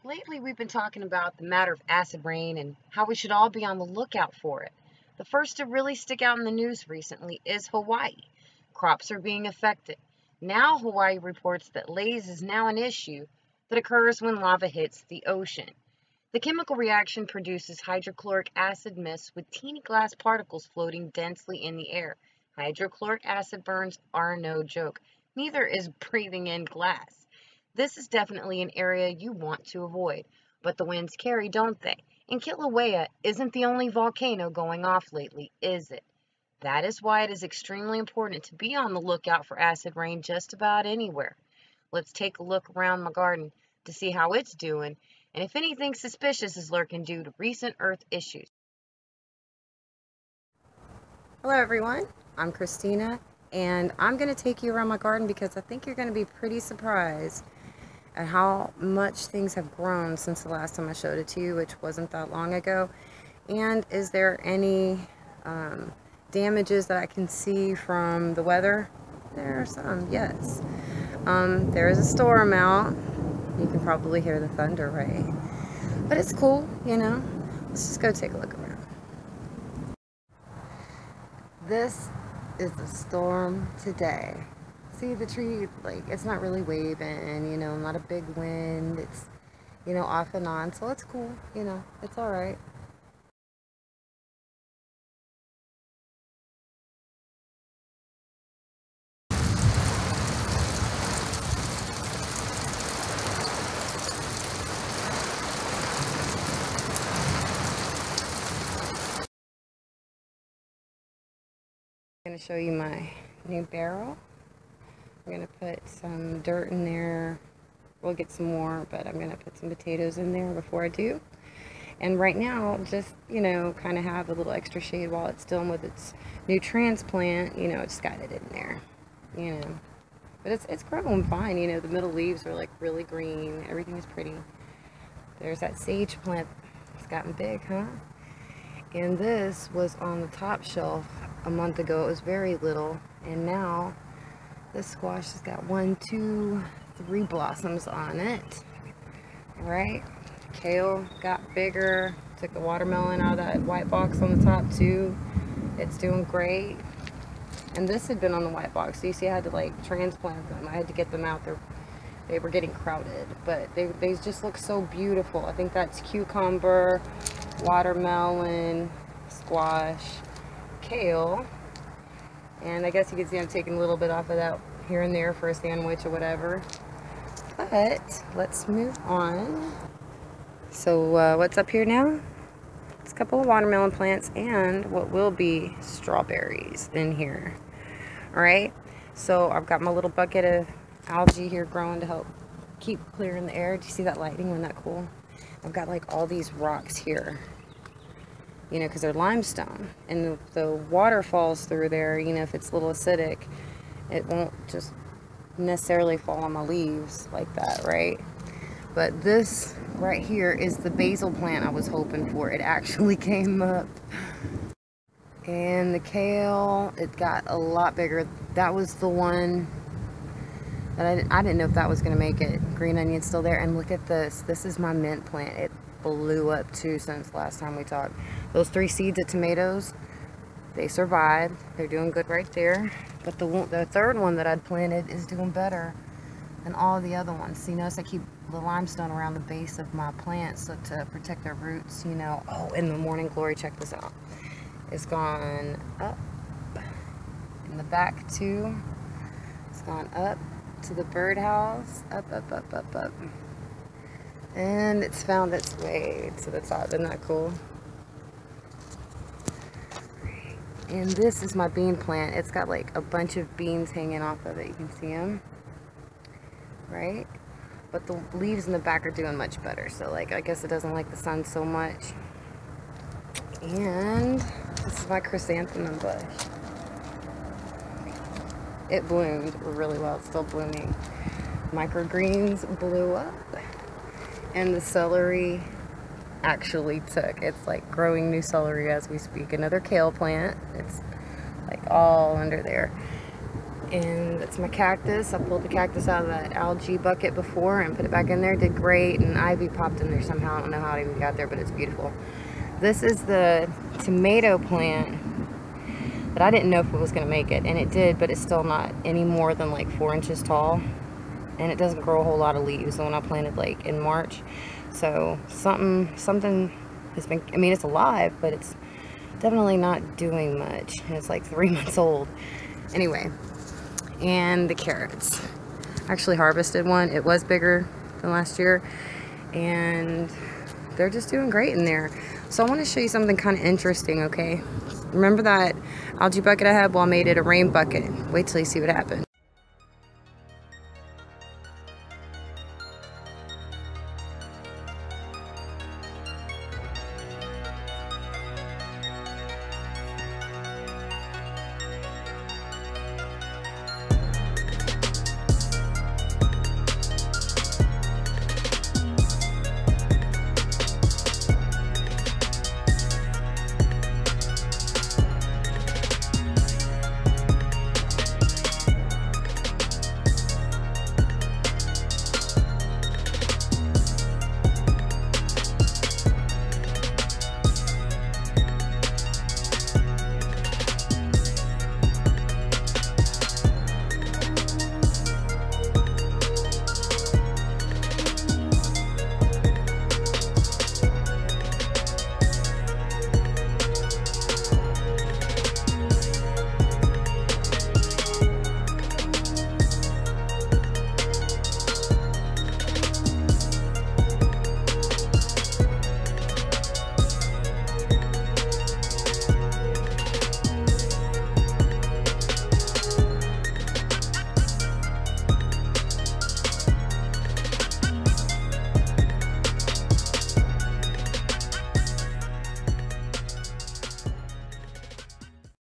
Lately, we've been talking about the matter of acid rain and how we should all be on the lookout for it. The first to really stick out in the news recently is Hawaii. Crops are being affected. Now, Hawaii reports that laze is now an issue that occurs when lava hits the ocean. The chemical reaction produces hydrochloric acid mist with teeny glass particles floating densely in the air. Hydrochloric acid burns are no joke. Neither is breathing in glass. This is definitely an area you want to avoid, but the winds carry, don't they? And Kilauea isn't the only volcano going off lately, is it? That is why it is extremely important to be on the lookout for acid rain just about anywhere. Let's take a look around my garden to see how it's doing and if anything suspicious is lurking due to recent Earth issues. Hello everyone, I'm Christina and I'm going to take you around my garden because I think you're going to be pretty surprised at how much things have grown since the last time I showed it to you, which wasn't that long ago. And is there any damages that I can see from the weather? There are some, yes. There is a storm out. You can probably hear the thunder, right? But it's cool, you know. Let's just go take a look around. This is the storm today. See the tree, like, it's not really waving, you know, not a big wind. It's, you know, off and on, so it's cool, you know, it's all right. I'm going to show you my new barrel. I'm going to put some dirt in there. We'll get some more, but I'm going to put some potatoes in there before I do. And right now, just, you know, kind of have a little extra shade while it's still with its new transplant. You know, just got it in there, you know. But it's growing fine, you know. The middle leaves are like really green. Everything is pretty. There's that sage plant. It's gotten big, huh? And this was on the top shelf a month ago. It was very little, and now this squash has got 1, 2, 3 blossoms on it. All right, kale got bigger. Took the watermelon out of that white box on the top too. It's doing great. And this had been on the white box, so you see I had to like transplant them. I had to get them out there. They were getting crowded, but they just look so beautiful. I think that's cucumber, watermelon, squash, kale, and I guess you can see I'm taking a little bit off of that here and there for a sandwich or whatever. But let's move on. So what's up here now? It's a couple of watermelon plants and what will be strawberries in here. All right, so I've got my little bucket of algae here growing to help keep clearing the air. Do you see that lighting? Isn't that cool? I've got like all these rocks here, you know, because they're limestone, and the water falls through there. You know, if it's a little acidic, it won't just necessarily fall on my leaves like that, right? But this right here is the basil plant I was hoping for. It actually came up. And the kale, it got a lot bigger. That was the one that I didn't know if that was going to make it. Green onion's still there. And look at this. This is my mint plant. It blew up too since last time we talked. Those 3 seeds of tomatoes, they survived. They're doing good right there. But the third one that I'd planted is doing better than all the other ones. So you notice I keep the limestone around the base of my plants so to protect their roots, you know. Oh, and the morning glory, check this out. It's gone up in the back too. It's gone up to the birdhouse, up, up, up, up, up. And it's found its way to the top. Isn't that cool? And this is my bean plant. It's got like a bunch of beans hanging off of it. You can see them, right? But the leaves in the back are doing much better. So like, I guess it doesn't like the sun so much. And this is my chrysanthemum bush. It bloomed really well. It's still blooming. Microgreens blew up. And the celery actually took. It's like growing new celery as we speak. Another kale plant. It's like all under there. And that's my cactus. I pulled the cactus out of that algae bucket before and put it back in there. Did great, and ivy popped in there somehow. I don't know how it even got there, but it's beautiful. This is the tomato plant that I didn't know if it was going to make it, and it did, but it's still not any more than like 4 inches tall, and it doesn't grow a whole lot of leaves. The one I planted like in March, so something has been, I mean, it's alive, but it's definitely not doing much, and it's like 3 months old. Anyway, and the carrots. I actually harvested one. It was bigger than last year, and they're just doing great in there. So I want to show you something kind of interesting, okay? Remember that algae bucket I had? Well, I made it a rain bucket. Wait till you see what happens.